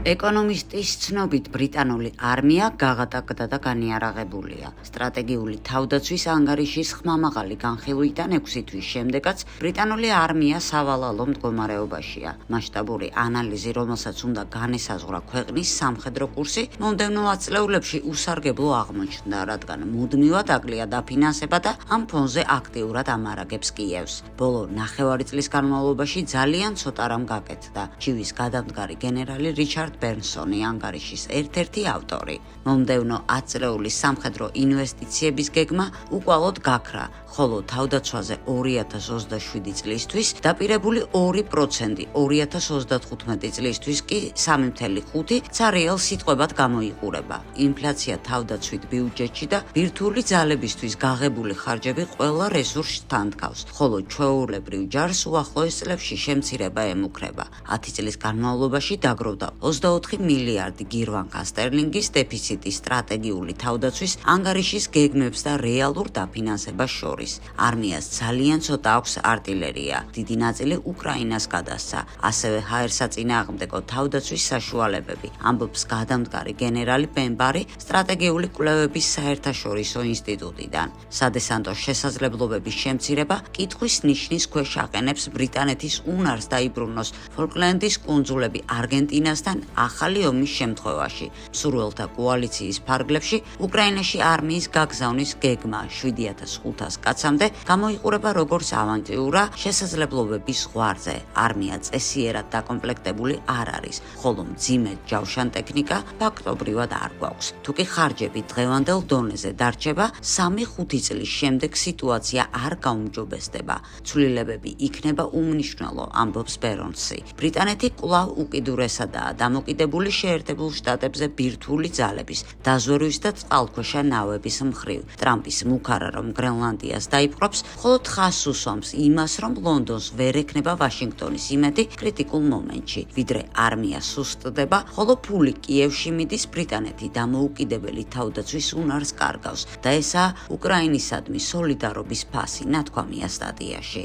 ეკონომისტის ცნობით ბრიტანული არმია გაღატაკდა და განიარაღებულია. სტრატეგიული თავდაცვის ანგარიშის ხმამაღალი განხილვიდან 6 თვის შემდეგაც ბრიტანული არმია სავალალო მდგომარეობაშია. მასშტაბური ანალიზი, რომელსაც უნდა განესაზღვრა ქვეყნის სამხედრო კურსი, მომდევნო ათწლეულებში უსარგებლო აღმოჩნდა, რადგან მუდმივად აკლია დაფინანსება და ამ ფონზე აქტიურად ამარაგებს კიევს. ბოლო ნახევარი წლის განმავლობაში ძალიან ცოტა რამ გაკეთდა. ჩივის გადამდგარი გენერალი რიჩარდ ბერნსონი ანგარიშის ერთ-ერთი ავტორი. მომდევნო 10 წლეულის სამხედრო ინვესტიციების გეგმა უკვალოდ გაქრა, ხოლო თავდაცვაზე 2027 წლისთვის დაპირებული 2%, 2035 წლისთვის კი 3.5 ცარიელ სიტყვებად გამოიყურება. ინფლაცია თავდაცვით ბიუჯეტში და ბირთვული ძალებისთვის გაღებული ხარჯები ყველა რესურსს თანდგავს, ხოლო ჩვეულებრივ ჯარს უახლოეს წლებში შემცირება ემუქრება. 10 წლის განმავლობაში დაგროვდა 24 მილიარდი გირვანკა სტერლინგის დეფიციტი სტრატეგიული თავდაცვის ანგარიშის გეგმებს და რეალურ დაფინანსებას შორის. არმიას ძალიან ცოტა აქვს არტილერია, დიდი ნაწილი უკრაინას გადასცა, ასევე ჰაერსაწინააღმდეგო თავდაცვის საშუალებები, ამბობს გადამდგარი გენერალი ბენ ბარი სტრატეგიული კვლევების საერთაშორისო ინსტიტუტიდან. სადესანტო შესაძლებლობების შემცირება კითხვის ნიშნის ქვეშ აყენებს ბრიტანეთის უნარს დაიბრუნოს ფოლკლენდის კუნძულები არგენტინასთან ახალი ომის შემთხვევაში. მსურველთა კოალიციის ფარგლებში უკრაინაში არმიის გაგზავნის გეგმა 7500 კაცამდე გამოიყურება როგორც ავანტიურა შესაძლებლობების ზღვარზე. არმია წესიერად დაკომპლექტებული არ არის, ხოლო მძიმე ჯავშან ტექნიკა ფაქტობრივად არ გვაქვს. თუკი ხარჯები დღევანდელ დონეზე დარჩება, 3-5 წლის შემდეგ სიტუაცია არ გაუმჯობესდება. ცვლილებები იქნება უმნიშვნელო, ამბობს ბერონსი. ბრიტანეთი კვლავ უკიდურესადაა დამოკიდებული შეერთებულ შტატებზე ბირთვული ძალების, დაზვერვის და წყალქვეშა ნავების მხრივ. ტრამპის მუქარა, რომ გრენლანდიას დაიპყრობს, ხოლო თხას უსვამს იმას, რომ ლონდონს ვერ ექნება ვაშინგტონის იმედი კრიტიკულ მომენტში, ვიდრე არმია სუსტდება, ხოლო ფული კიევში მიდის. ბრიტანეთი დამოუკიდებელი თავდაცვის უნარს კარგავს და ესაა უკრაინისადმი სოლიდარობის ფასი ნათქვამია სტატიაში.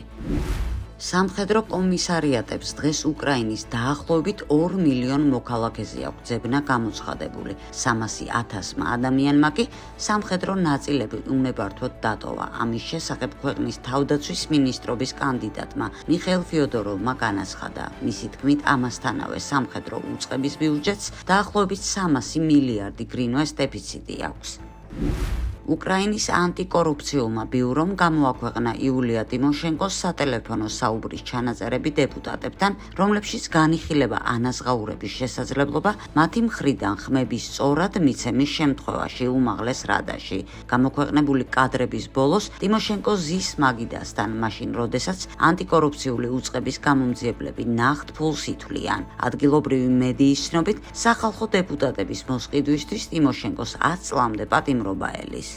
სამხედრო კომისარიატებს დღეს უკრაინის დაახლოებით 2 მილიონ მოქალაქეზე აქვს ძებნა გამოცხადებული. 300,000 ადამიანმა კი სამხედრო ნაწილები უნებართვოდ დატოვა. ამის შესახებ ქვეყნის თავდაცვის მინისტრობის კანდიდატმა მიხეილ ფიოდოროვმა განაცხადა. მისი თქმით, ამასთანავე სამხედრო უწყების ბიუჯეტს დაახლოებით 300 მილიარდი გრინვას დეფიციტი აქვს. უკრაინის ანტიკორუფციულმა ბიურომ გამოაქვეყნა იულია ტიმოშენკოს სატელეფონო საუბრის ჩანაწერები დეპუტატებთან, რომლებშიც განიხილება ანაზღაურების შესაძლებლობა მათი მხრიდან ხმების სწორად მიცემის შემთხვევაში უმაღლეს რადაში. გამოქვეყნებული კადრების ბოლოს ტიმოშენკო ზის მაგიდასთან, მაშინ როდესაც ანტიკორუფციული უწყების გამომძიებლები ნახტ ფულს ითვლიან. ადგილობრივი მედიის ცნობით, სახალხო დეპუტატების მოსყიდვისთვის ტიმოშენკოს 10 წლამდე პატიმრობა ელის.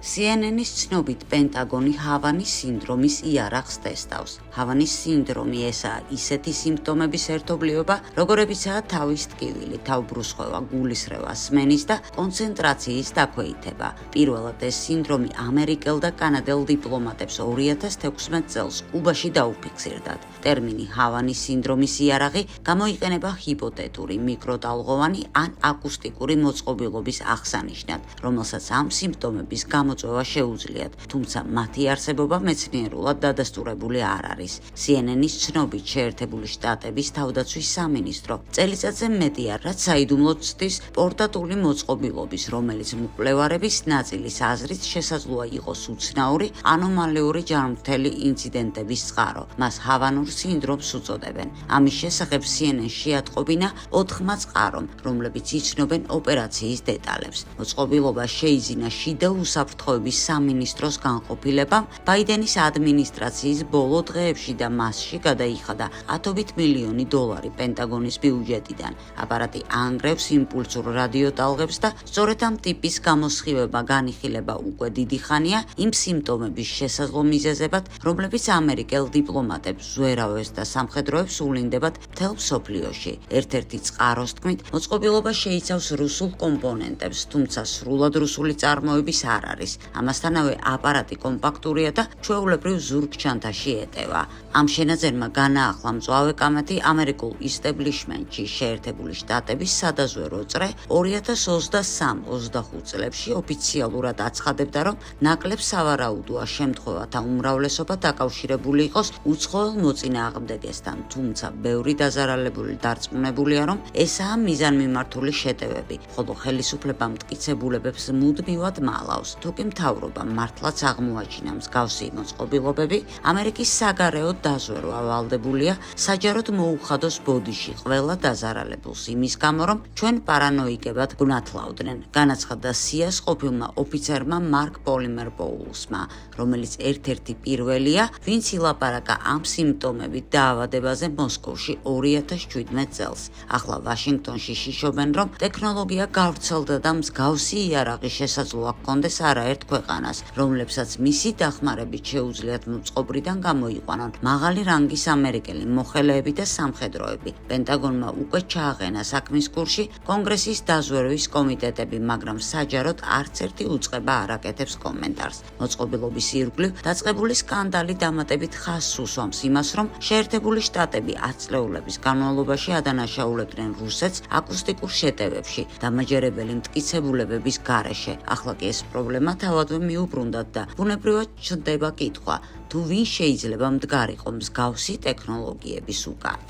CNN-ის ცნობით, პენტაგონი ჰავანის სინდრომის იარაღს ტესტავს. ჰავანის სინდრომი ესაა ისეთი სიმპტომების ერთობლიობა, როგორებიცაა თავის ტკივილი, თავბრუსხვევა, გულისრევა, სმენის და კონცენტრაციის დაქვეითება. პირველად ეს სინდრომი ამერიკელ და კანადელ დიპლომატებს 2016 წელს კუბაში დაუფიქსირდათ. ტერმინი ჰავანის სინდრომის იარაღი გამოიყენება ჰიპოთეტური, მიკროტალღოვანი ან აკუსტიკური მოწყობილობის აღსანიშნად, რომელსაც ამ სიმპტომების გამოწვევა შეუძლიათ, თუმცა მათი არსებობა მეცნიერულად დადასტურებული არ არის. CNN-ის ცნობით, შეერთებული შტატების თავდაცვის სამინისტრო წელიწადზე მეტია, რაც საიდუმლოდ ცდის პორტატული მოწყობილობის, რომელიც მკვლევარების ნაწილის აზრით შესაძლოა იყოს უცნაური ანომალიური ჯანმრთელი ინციდენტების წყარო. მას ჰავანურ სინდრომს უწოდებენ. ამის შესახებ CNN-ში ატყობინა 4 წყარომ, რომლებიც იცნობენ ოპერაციის დეტალებს. მოწყობილობა შეიძინა შიდა უსაფრთხოების სამინისტროს განყოფილებამ ბაიდენის ადმინისტრაციის ბოლო დღეებში და მასში გადაიხადა 10 მილიონი დოლარი პენტაგონის ბიუჯეტიდან. აპარატი ანგრევს იმპულსურ რადიოტალღებს და სწორედ ამ ტიპის გამოსხივება განიხილება უკვე დიდი ხანია იმ სიმპტომების შესაძლო მიზეზებად, რომლებიც ამერიკელ დიპლომატებს ზვერავებს და სამხედროებს ულინდებათ მთელ მსოფლიოში. ერთ-ერთი წყაროს თქმით, მოწყობილობა შეიცავს რუსულ კომპონენტებს, თუმცა სრულად რუსული წარმოების არ არის. იწვევს. ამასთანავე აპარატი კომპაქტურია და ჩვეულებრივ ზურგჩანთაში ეტევა. ამ შენაძენმა განაახლა მწვავე კამათი ამერიკულ ისტებლიშმენტში შეერთებული შტატების სადაზვერო წრე 2023-25 წლებში ოფიციალურად აცხადებდა, რომ ნაკლებ სავარაუდოა შემთხვევათა უმრავლესობა დაკავშირებული იყოს უცხოელ მოწინააღმდეგესთან, თუმცა ბევრი დაზარალებული დარწმუნებულია, რომ ესაა მიზანმიმართული შეტევები, ხოლო ხელისუფლება მტკიცებულებებს მუდმივად მალავს. თუკი მთავრობა მართლაც აღმოაჩინა მსგავსი მოწყობილობები, ამერიკის საგარეო დაზვერვა ვალდებულია საჯაროდ მოუხადოს ბოდიში ყველა დაზარალებულს იმის გამო, რომ ჩვენ პარანოიკებად ვნათლავდნენ, განაცხადა სიას ყოფილმა ოფიცერმა მარკ პოლიმერ პოულსმა, რომელიც ერთ-ერთი პირველია, ვინც ილაპარაკა ამ სიმპტომებით დაავადებაზე მოსკოვში 2017 წელს. ახლა ვაშინგტონში შიშობენ, რომ ტექნოლოგია გავრცელდა და მსგავსი იარაღი შესაძლოა ჰქონდეს არაერთ ქვეყანას, რომლებსაც მისი დახმარებით შეუძლიათ მოწყობრიდან გამოიყვანონ მაღალი რანგის ამერიკელი მოხელეები და სამხედროები. პენტაგონმა უკვე ჩააყენა საქმის კურსში კონგრესის დაზვერვის კომიტეტები, მაგრამ საჯაროდ არც ერთი უწყება არ აკეთებს კომენტარს. მოწყობილობის ირგვლივ დაწყებული სკანდალი დამატებით ხაზს უსვამს იმას, რომ შეერთებული შტატები 10 წლეულების განმავლობაში ადანაშაულებდნენ რუსეთს აკუსტიკურ შეტევებში დამაჯერებელი მტკიცებულებების გარეშე. ახლა კი ეს პრობლემა თავადვე მიუბრუნდათ და ბუნებრივად ჩნდება კითხვა, თუ ვინ შეიძლება მდგარიყო მსგავსი ტექნოლოგიების უკან.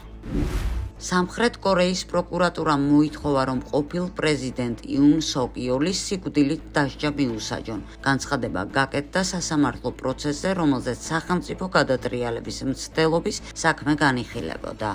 სამხრეთ კორეის პროკურატურამ მოითხოვა, რომ ყოფილ პრეზიდენტ იუნ სოკ იოლის სიკვდილით დასჯა მიუსაჯონ. განცხადება გაკეთდა სასამართლო პროცესზე, რომელზეც სახელმწიფო გადატრიალების მცდელობის საქმე განიხილებოდა.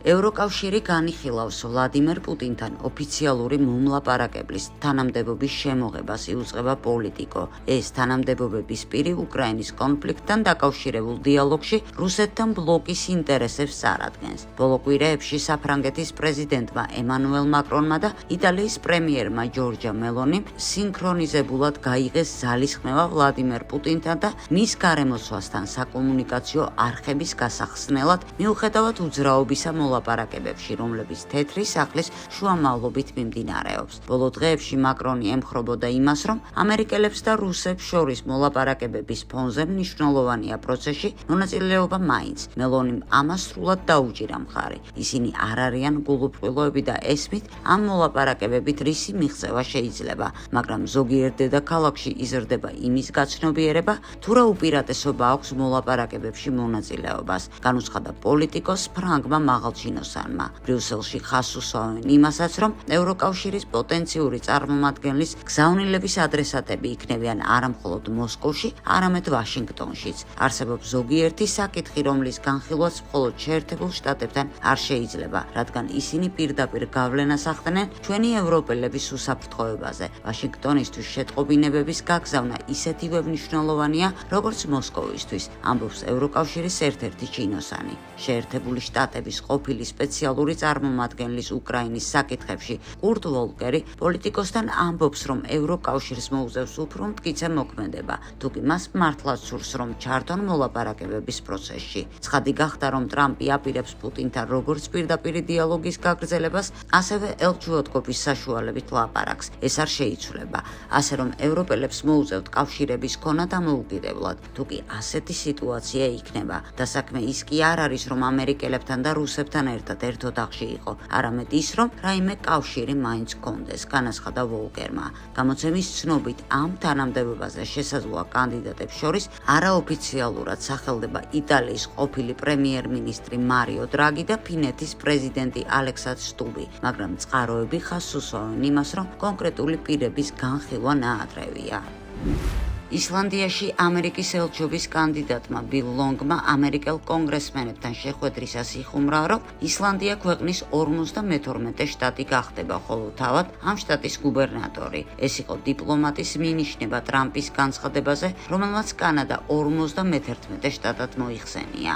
ევროკავშირი განიხილავს ვლადიმერ პუტინთან ოფიციალური მომლაპარაკებლის თანამდებობის შემოღებას იუწყება პოლიტიკო. ეს თანამდებობების პირი უკრაინის კონფლიქტთან დაკავშირებულ დიალოგში რუსეთთან ბლოკის ინტერესებს წარადგენს. ბოლო კვირეებში საფრანგეთის პრეზიდენტმა ემანუელ მაკრონმა და იტალიის პრემიერმა ჯორჯა მელონიმ სინქრონიზებულად გაიღეს ძალისხმევა ვლადიმერ პუტინთან და მის გარემოცვასთან საკომუნიკაციო არხების გასახსნელად, მიუხედავად უძრაობისა ლაპარაკებებში, რომლებიც თეთრი სახლის შუამავლობით მიმდინარეობს. ბოლო დღეებში მაკრონი ემხრობოდა იმას, რომ ამერიკელებს და რუსებს შორის მოლაპარაკებების ფონზე მნიშვნელოვანია პროცესში მონაწილეობა მაინც. მელონიმ ამას სრულად დაუჭირა მხარი. ისინი არ არიან გულუბრყვილოები და ესმით, ამ მოლაპარაკებებით რისი მიღწევა შეიძლება, მაგრამ ზოგიერთ დედაქალაქში იზრდება იმის გაცნობიერება, თუ რა უპირატესობა აქვს მოლაპარაკებებში მონაწილეობას. განუცხადა პოლიტიკოს ფრანგმა მაღალჩინოსანმა. ბრიუსელში ხაზს უსვამენ იმასაც, რომ ევროკავშირის პოტენციური წარმომადგენლის გზავნილების ადრესატები იქნებიან არა მხოლოდ მოსკოვში, არამედ ვაშინგტონშიც. არსებობს ზოგიერთი საკითხი, რომლის განხილვაც მხოლოდ შეერთებულ შტატებთან არ შეიძლება, რადგან ისინი პირდაპირ გავლენას ახდენენ ჩვენი ევროპელების უსაფრთხოებაზე. ვაშინგტონისთვის შეტყობინებების გაგზავნა ისეთივე მნიშვნელოვანია, როგორც მოსკოვისთვის, ამბობს ევროკავშირის ერთ-ერთი ჩინოსანი. შეერთებული შტატების ყოფილი სპეციალური წარმომადგენლის უკრაინის საკითხებში კურტ ვოლკერი პოლიტიკოსთან ამბობს, რომ ევროკავშირს მოუწევს უფრო მტკიცე მოქმედება, თუკი მას მართლაც სურს, რომ ჩართონ მოლაპარაკებების პროცესში. ცხადი გახდა, რომ ტრამპი აპირებს პუტინთან როგორც პირდაპირ დიალოგის გაგრძელებას, ასევე ელჩუოთკოპის საშუალებით ლაპარაკს. ეს არ შეიცვლება. ასე რომ ევროპელებს მოუწევთ კავშირების ქონა დამოუკიდებლად. თუკი ასეთი სიტუაცია იქნება და საქმე ის კი არ არის, რომ ამერიკელებთან და რუსებთან ერთად ერთ ოთახში იყო, არამედ ის, რომ რაიმე კავშირი მაინც ჰქონდეს, განაცხადა ვოლკერმა. გამოცემის ცნობით, ამ თანამდებობაზე შესაძლოა კანდიდატებს შორის არაოფიციალურად სახელდება იტალიის ყოფილი პრემიერ-მინისტრი მარიო დრაგი და ფინეთის პრეზიდენტი ალექსანდრ სტუბი, მაგრამ წყაროები ხაზს უსვამენ იმას, რომ კონკრეტული პირების განხილვა ნაადრევია. ისლანდიაში ამერიკის ელჩობის კანდიდატმა ბილ ლონგმა ამერიკელ კონგრესმენებთან შეხვედრისას იხუმრა, რომ ისლანდია ქვეყნის 52 შტატი გახდება, ხოლო თავად ამ შტატის გუბერნატორი. ეს იყო დიპლომატის მინიშნება ტრამპის განცხადებაზე, რომელმაც კანადა 51 შტატად მოიხსენია.